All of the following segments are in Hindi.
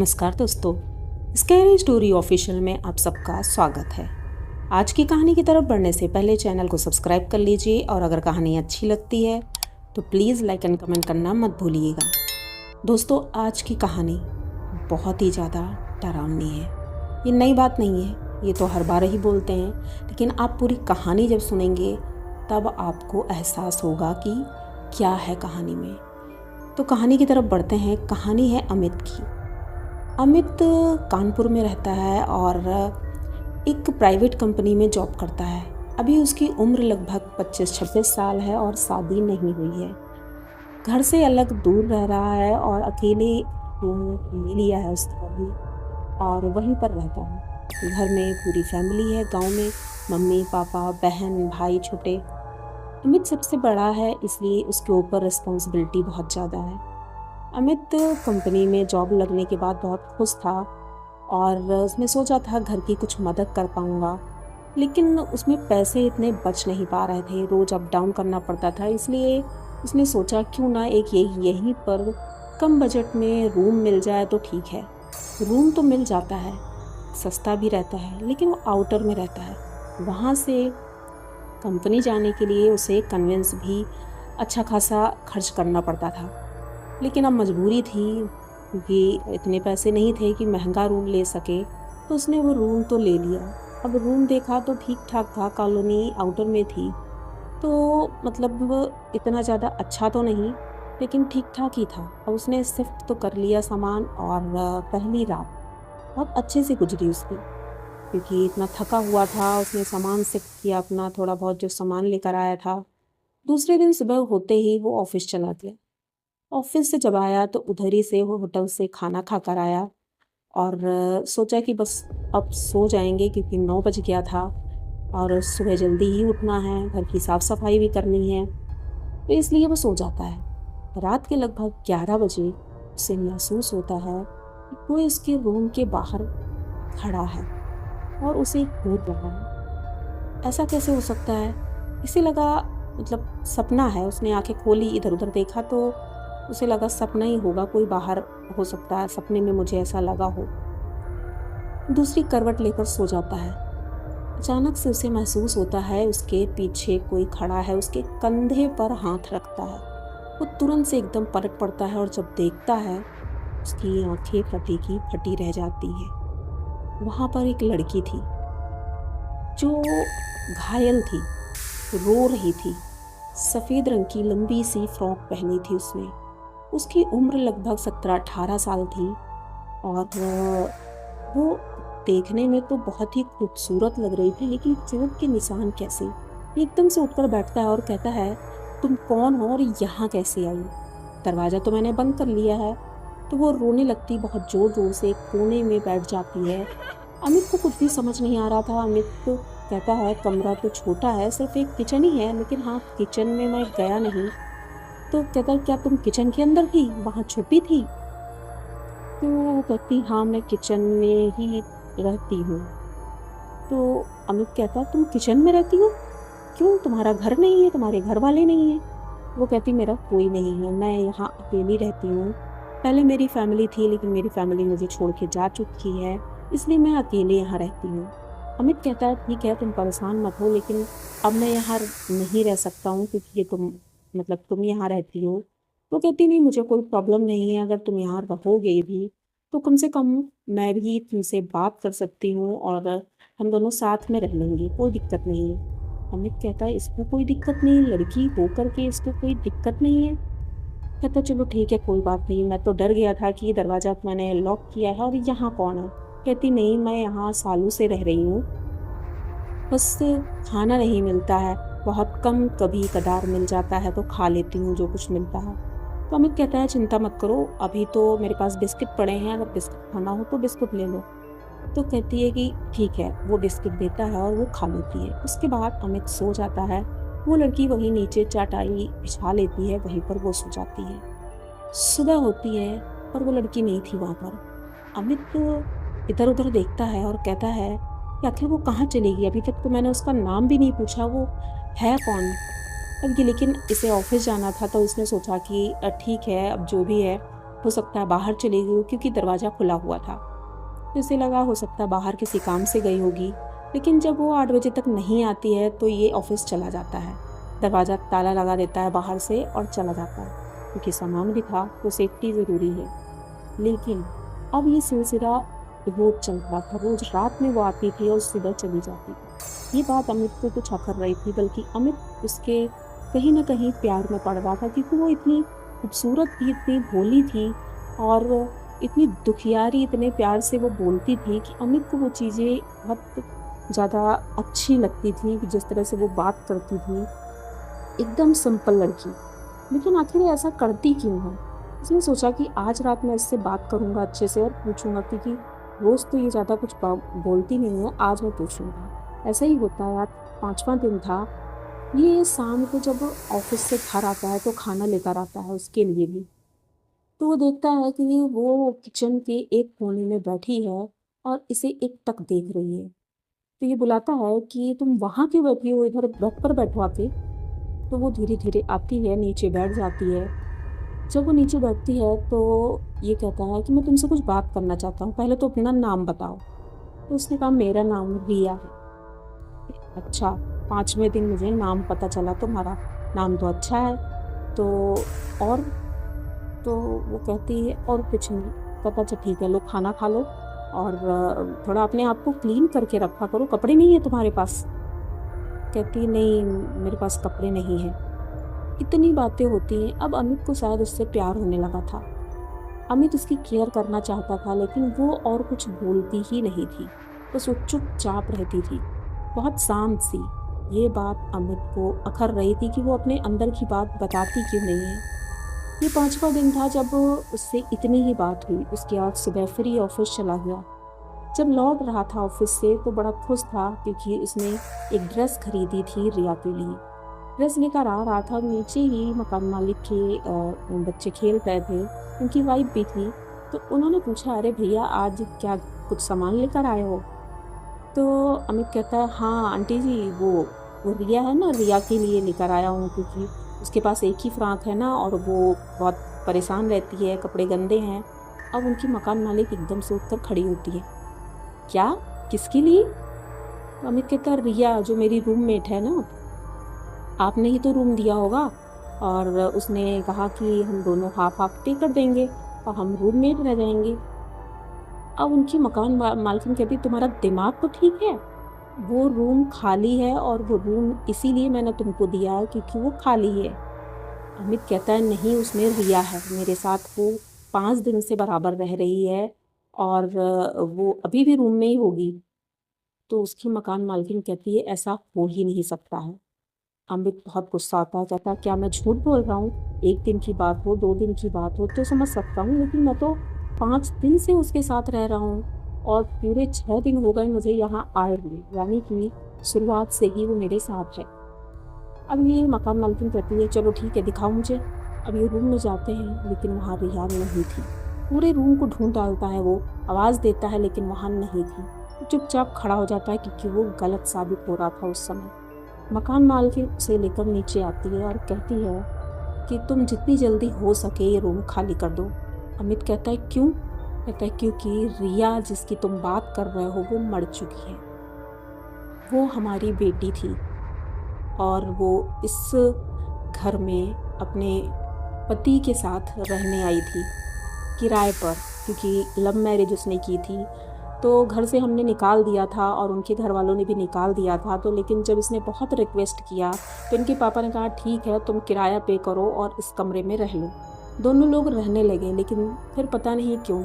नमस्कार दोस्तों, स्कैरी स्टोरी ऑफिशियल में आप सबका स्वागत है। आज की कहानी की तरफ बढ़ने से पहले चैनल को सब्सक्राइब कर लीजिए और अगर कहानी अच्छी लगती है तो प्लीज़ लाइक एंड कमेंट करना मत भूलिएगा। दोस्तों, आज की कहानी बहुत ही ज़्यादा डरावनी है। ये नई बात नहीं है, ये तो हर बार ही बोलते हैं, लेकिन आप पूरी कहानी जब सुनेंगे तब आपको एहसास होगा कि क्या है कहानी में। तो कहानी की तरफ बढ़ते हैं। कहानी है अमित की। अमित कानपुर में रहता है और एक प्राइवेट कंपनी में जॉब करता है। अभी उसकी उम्र लगभग 25-26 साल है और शादी नहीं हुई है। घर से अलग दूर रह रहा है और अकेले रूम ले लिया है उसने अभी, और वहीं पर रहता है। घर में पूरी फैमिली है, गांव में मम्मी पापा बहन भाई छोटे। अमित सबसे बड़ा है, इसलिए उसके ऊपर रिस्पॉन्सिबिलिटी बहुत ज़्यादा है। अमित कंपनी में जॉब लगने के बाद बहुत खुश था और उसने सोचा था घर की कुछ मदद कर पाऊँगा, लेकिन उसमें पैसे इतने बच नहीं पा रहे थे, रोज़ अप डाउन करना पड़ता था। इसलिए उसने सोचा क्यों ना एक यहीं पर कम बजट में रूम मिल जाए तो ठीक है। रूम तो मिल जाता है, सस्ता भी रहता है, लेकिन वो आउटर में रहता है। वहाँ से कंपनी जाने के लिए उसे कन्वेंस भी अच्छा खासा खर्च करना पड़ता था, लेकिन अब मजबूरी थी क्योंकि इतने पैसे नहीं थे कि महंगा रूम ले सके, तो उसने वो रूम तो ले लिया। अब रूम देखा तो ठीक ठाक था, कॉलोनी आउटर में थी, तो मतलब इतना ज़्यादा अच्छा तो नहीं, लेकिन ठीक ठाक ही था। अब उसने शिफ्ट तो कर लिया सामान, और पहली रात बहुत अच्छे से गुजरी उसकी, क्योंकि इतना थका हुआ था। उसने सामान शिफ्ट किया, अपना थोड़ा बहुत जो सामान लेकर आया था। दूसरे दिन सुबह होते ही वो ऑफिस चला गया। ऑफिस से जब आया तो उधर ही से वो होटल से खाना खा कर आया और सोचा कि बस अब सो जाएंगे, क्योंकि 9 बज गया था और सुबह जल्दी ही उठना है, घर की साफ़ सफाई भी करनी है, तो इसलिए वो सो जाता है। रात के लगभग 11 बजे उसे महसूस होता है कि कोई उसके रूम के बाहर खड़ा है और उसे घूर रहा है। ऐसा कैसे हो सकता है? इसे लगा मतलब सपना है। उसने आंखें खोली, इधर उधर देखा तो उसे लगा सपना ही होगा, कोई बाहर हो सकता है, सपने में मुझे ऐसा लगा हो। दूसरी करवट लेकर सो जाता है। अचानक से उसे महसूस होता है उसके पीछे कोई खड़ा है, उसके कंधे पर हाथ रखता है। वो तुरंत से एकदम पलट पड़ता है और जब देखता है उसकी आंखें फटी की फटी रह जाती है। वहाँ पर एक लड़की थी जो घायल थी, रो रही थी। सफ़ेद रंग की लंबी सी फ्रॉक पहनी थी उसने। उसकी उम्र लगभग 17-18 साल थी और वो देखने में तो बहुत ही खूबसूरत लग रही थी, लेकिन चोट के निशान कैसे। एकदम से उठकर बैठता है और कहता है, तुम कौन हो और यहाँ कैसे आई? दरवाज़ा तो मैंने बंद कर लिया है। तो वो रोने लगती, बहुत ज़ोर ज़ोर से एक कोने में बैठ जाती है। अमित को कुछ भी समझ नहीं आ रहा था। अमित तो कहता है, कमरा तो छोटा है, सिर्फ एक किचन ही है, लेकिन हाँ, किचन में मैं गया नहीं। तो कहता है, क्या तुम किचन के अंदर थी, वहाँ छुपी थी? तो वो कहती, हाँ मैं किचन में ही रहती हूँ। तो अमित कहता, तुम किचन में रहती हो? क्यों, तुम्हारा घर नहीं है, तुम्हारे घर वाले नहीं हैं? वो कहती, मेरा कोई नहीं है, मैं यहाँ अकेली रहती हूँ। पहले मेरी फैमिली थी, लेकिन मेरी फैमिली मुझे छोड़ के जा चुकी है, इसलिए मैं अकेले यहाँ रहती हूँ। अमित कहता है, ठीक है तुम परेशान मत हो, लेकिन अब मैं यहाँ नहीं रह सकता हूँ, क्योंकि ये तुम यहाँ रहती हो। वो कहती, नहीं मुझे कोई प्रॉब्लम नहीं है, अगर तुम यहाँ रहोगे भी तो कम से कम मैं भी तुमसे बात कर सकती हूँ और हम दोनों साथ में रह लेंगे, कोई दिक्कत नहीं है। अमित कहता है, इसको कोई दिक्कत नहीं, लड़की होकर के इसको कोई दिक्कत नहीं है? कहता, चलो ठीक है कोई बात नहीं, मैं तो डर गया था कि दरवाज़ा मैंने लॉक किया है और यहाँ कौन है। कहती, नहीं मैं यहाँ सालों से रह रही हूँ, बस खाना नहीं मिलता है, बहुत कम कभी कदार मिल जाता है तो खा लेती हूँ जो कुछ मिलता है। तो अमित कहता है, चिंता मत करो, अभी तो मेरे पास बिस्किट पड़े हैं, अगर बिस्किट खाना हो तो बिस्कुट ले लो। तो कहती है कि ठीक है, वो बिस्किट देता है और वो खा लेती है। उसके बाद अमित सो जाता है। वो लड़की वहीं नीचे चाटाई बिछा लेती है, वहीं पर वो सो जाती है। सुबह होती है पर वो लड़की नहीं थी वहाँ पर। अमित इधर उधर देखता है और कहता है कि आखिर वो कहाँ चली गई, अभी तक तो मैंने उसका नाम भी नहीं पूछा, वो है कौन? अब ये, लेकिन इसे ऑफिस जाना था तो उसने सोचा कि ठीक है अब जो भी है हो सकता है बाहर चली गई हो, क्योंकि दरवाज़ा खुला हुआ था। तो इसे लगा हो सकता है बाहर किसी काम से गई होगी। लेकिन जब वो 8 बजे तक नहीं आती है तो ये ऑफिस चला जाता है, दरवाज़ा ताला लगा देता है बाहर से और चला जाता है, क्योंकि सामान भी था तो सेफ्टी ज़रूरी है। लेकिन अब ये सिलसिला रोज़ चल रहा था, रोज़ रात में वो आती थी और सुबह चली जाती थी। ये बात अमित को कुछ अखर रही थी, बल्कि अमित उसके कहीं ना कहीं प्यार में पड़ रहा था, क्योंकि वो इतनी खूबसूरत थी, इतनी भोली थी और इतनी दुखियारी, इतने प्यार से वो बोलती थी कि अमित को वो चीज़ें बहुत ज़्यादा अच्छी लगती थी, कि जिस तरह से वो बात करती थी, एकदम सिंपल लड़की। लेकिन आखिर ये ऐसा करती क्यों है? उसने सोचा कि आज रात मैं इससे बात करूँगा अच्छे से और पूछूंगा, क्योंकि रोज़ तो ये ज़्यादा कुछ बोलती नहीं है, आज मैं पूछूंगा। ऐसा ही होता है। आज 5वां दिन था। ये शाम को जब ऑफिस से घर आता है तो खाना लेकर आता है उसके लिए भी। तो वो देखता है कि वो किचन के एक कोने में बैठी है और इसे एकटक देख रही है। तो ये बुलाता है कि तुम वहाँ क्यों बैठी हो, इधर बेड पर बैठो आके। तो वो धीरे धीरे आती है, नीचे बैठ जाती है। जब वो नीचे बैठती है तो ये कहता है कि मैं तुमसे कुछ बात करना चाहता हूँ, पहले तो अपना नाम बताओ। तो उसने कहा मेरा नाम रिया है। अच्छा, 5वें दिन मुझे नाम पता चला तुम्हारा, नाम तो अच्छा है। तो और तो वो कहती है और कुछ नहीं पता। अच्छा ठीक है, लो खाना खा लो और थोड़ा अपने आप को क्लीन करके रखा करो, कपड़े नहीं है तुम्हारे पास? कहती नहीं, मेरे पास कपड़े नहीं हैं। इतनी बातें होती हैं। अब अमित को शायद उससे प्यार होने लगा था। अमित उसकी केयर करना चाहता था, लेकिन वो और कुछ बोलती ही नहीं थी, बस वो चुपचाप रहती थी, बहुत शांत सी। ये बात अमित को अखर रही थी कि वो अपने अंदर की बात बताती क्यों नहीं है। ये 5वां दिन था जब उससे इतनी ही बात हुई। उसके बाद सुबह फिर ये ऑफिस चला गया। जब लौट रहा था ऑफिस से तो बड़ा खुश था, क्योंकि उसने एक ड्रेस खरीदी थी रिया के लिए। ड्रेस लेकर आ रहा था, नीचे ही मकान मालिक के बच्चे खेल रहे थे, उनकी वाइफ भी थी। तो उन्होंने पूछा, अरे भैया आज क्या कुछ सामान लेकर आए हो? तो अमित कहता है, हाँ आंटी जी, वो रिया है ना, रिया के लिए लेकर आया हूँ, क्योंकि उसके पास एक ही फ्रॉक है ना और वो बहुत परेशान रहती है, कपड़े गंदे हैं। अब उनकी मकान मालिक एकदम से उठकर खड़ी होती है। क्या, किसके लिए? तो अमित कहता है, रिया जो मेरी रूममेट है ना, आपने ही तो रूम दिया होगा और उसने कहा कि हम दोनों हाफ हाफ पे कर देंगे और हम रूममेट रह जाएंगे। अब उनकी मकान मालकिन कहती, तुम्हारा दिमाग तो ठीक है, वो रूम खाली है और वो रूम इसीलिए मैंने तुमको दिया है क्योंकि वो खाली है। अमित कहता है, नहीं, उसमें रिया है मेरे साथ, वो 5 दिन से बराबर रह रही है और वो अभी भी रूम में ही होगी। तो उसकी मकान मालकिन कहती है, ऐसा हो ही नहीं सकता है। अमित बहुत गुस्सा आता है, कहता है, क्या मैं झूठ बोल रहा हूँ? 1 दिन की बात हो, 2 दिन की बात हो तो समझ सकता हूँ, लेकिन मैं तो 5 दिन से उसके साथ रह रहा हूँ और पूरे 6 दिन हो गए मुझे यहाँ आए हुए, यानी कि शुरुआत से ही वो मेरे साथ है। अब ये मकान मालकिन कहती है, चलो ठीक है, दिखाओ मुझे। अब ये रूम में जाते हैं, लेकिन वहाँ रिया नहीं थी। पूरे रूम को ढूंढ डालता है, वो आवाज़ देता है लेकिन वहाँ नहीं थी। चुपचाप खड़ा हो जाता है, क्योंकि वो गलत साबित हो रहा था उस समय। मकान मालकिन उसे लेकर नीचे आती है और कहती है कि तुम जितनी जल्दी हो सके ये रूम खाली कर दो। अमित कहता है, क्यों? कहता है, क्योंकि रिया जिसकी तुम बात कर रहे हो वो मर चुकी है। वो हमारी बेटी थी और वो इस घर में अपने पति के साथ रहने आई थी किराए पर, क्योंकि लव मैरिज उसने की थी। तो घर से हमने निकाल दिया था और उनके घर वालों ने भी निकाल दिया था। तो लेकिन जब इसने बहुत रिक्वेस्ट किया तो इनके पापा ने कहा, ठीक है, तुम किराया पे करो और इस कमरे में रह लो। दोनों लोग रहने लगे, लेकिन फिर पता नहीं क्यों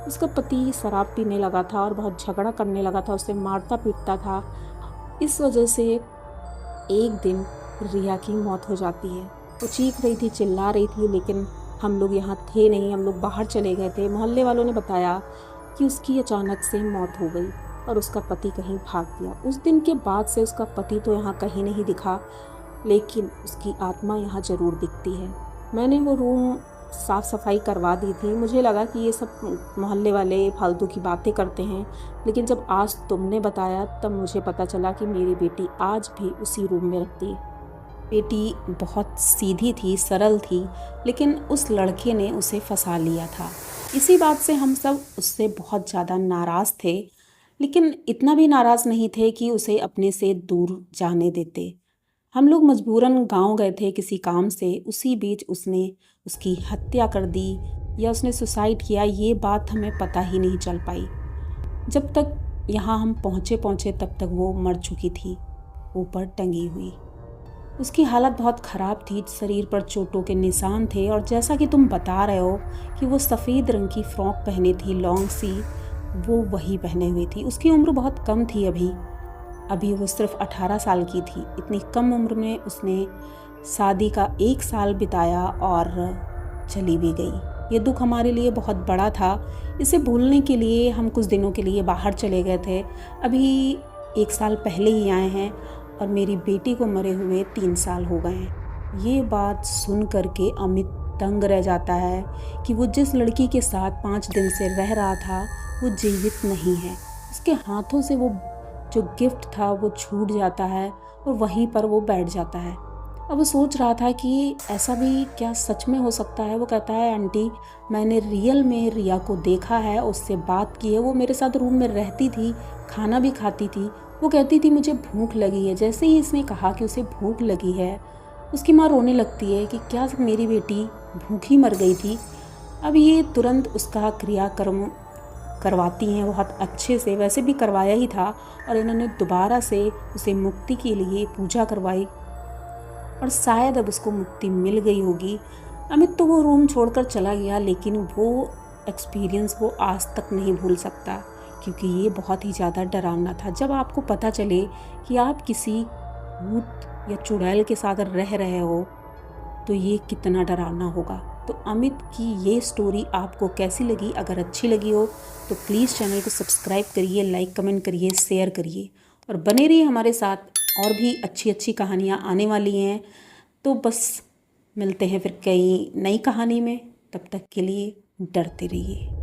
उसका पति शराब पीने लगा था और बहुत झगड़ा करने लगा था, उससे मारता पीटता था। इस वजह से एक दिन रिया की मौत हो जाती है। वो चीख रही थी, चिल्ला रही थी, लेकिन हम लोग यहाँ थे नहीं, हम लोग बाहर चले गए थे। मोहल्ले वालों ने बताया कि उसकी अचानक से मौत हो गई और उसका पति कहीं भाग गया। उस दिन के बाद से उसका पति तो यहाँ कहीं नहीं दिखा, लेकिन उसकी आत्मा यहाँ ज़रूर दिखती है। मैंने वो रूम साफ़ सफाई करवा दी थी। मुझे लगा कि ये सब मोहल्ले वाले फालतू की बातें करते हैं, लेकिन जब आज तुमने बताया तब मुझे पता चला कि मेरी बेटी आज भी उसी रूम में रहती है। बेटी बहुत सीधी थी, सरल थी, लेकिन उस लड़के ने उसे फंसा लिया था। इसी बात से हम सब उससे बहुत ज़्यादा नाराज़ थे, लेकिन इतना भी नाराज़ नहीं थे कि उसे अपने से दूर जाने देते। हम लोग मजबूरन गांव गए थे किसी काम से, उसी बीच उसने उसकी हत्या कर दी या उसने सुसाइड किया, ये बात हमें पता ही नहीं चल पाई। जब तक यहाँ हम पहुँचे तब तक वो मर चुकी थी, ऊपर टंगी हुई। उसकी हालत बहुत ख़राब थी, शरीर पर चोटों के निशान थे और जैसा कि तुम बता रहे हो कि वो सफ़ेद रंग की फ़्रॉक पहनी थी लॉन्ग सी, वो वही पहने हुई थी। उसकी उम्र बहुत कम थी, अभी वो सिर्फ 18 साल की थी। इतनी कम उम्र में उसने शादी का 1 साल बिताया और चली भी गई। ये दुख हमारे लिए बहुत बड़ा था। इसे भूलने के लिए हम कुछ दिनों के लिए बाहर चले गए थे। अभी 1 साल पहले ही आए हैं और मेरी बेटी को मरे हुए 3 साल हो गए हैं। ये बात सुन कर के अमित दंग रह जाता है कि वो जिस लड़की के साथ 5 दिन से रह रहा था वो जीवित नहीं है। उसके हाथों से वो जो गिफ्ट था वो छूट जाता है और वहीं पर वो बैठ जाता है। अब वो सोच रहा था कि ऐसा भी क्या सच में हो सकता है। वो कहता है, आंटी मैंने रियल में रिया को देखा है, उससे बात की है, वो मेरे साथ रूम में रहती थी, खाना भी खाती थी। वो कहती थी मुझे भूख लगी है। जैसे ही इसने कहा कि उसे भूख लगी है, उसकी माँ रोने लगती है कि क्या मेरी बेटी भूखी मर गई थी। अब ये तुरंत उसका क्रियाकर्म करवाती हैं बहुत अच्छे से, वैसे भी करवाया ही था, और इन्होंने दोबारा से उसे मुक्ति के लिए पूजा करवाई और शायद अब उसको मुक्ति मिल गई होगी। अमित तो वो रूम छोड़कर चला गया, लेकिन वो एक्सपीरियंस वो आज तक नहीं भूल सकता, क्योंकि ये बहुत ही ज़्यादा डरावना था। जब आपको पता चले कि आप किसी भूत या चुड़ैल के साथ रह रहे हो तो ये कितना डरावना होगा। तो अमित की ये स्टोरी आपको कैसी लगी? अगर अच्छी लगी हो तो प्लीज़ चैनल को सब्सक्राइब करिए, लाइक कमेंट करिए, शेयर करिए और बने रहिए हमारे साथ। और भी अच्छी अच्छी कहानियाँ आने वाली हैं। तो बस मिलते हैं फिर कई नई कहानी में। तब तक के लिए डरते रहिए।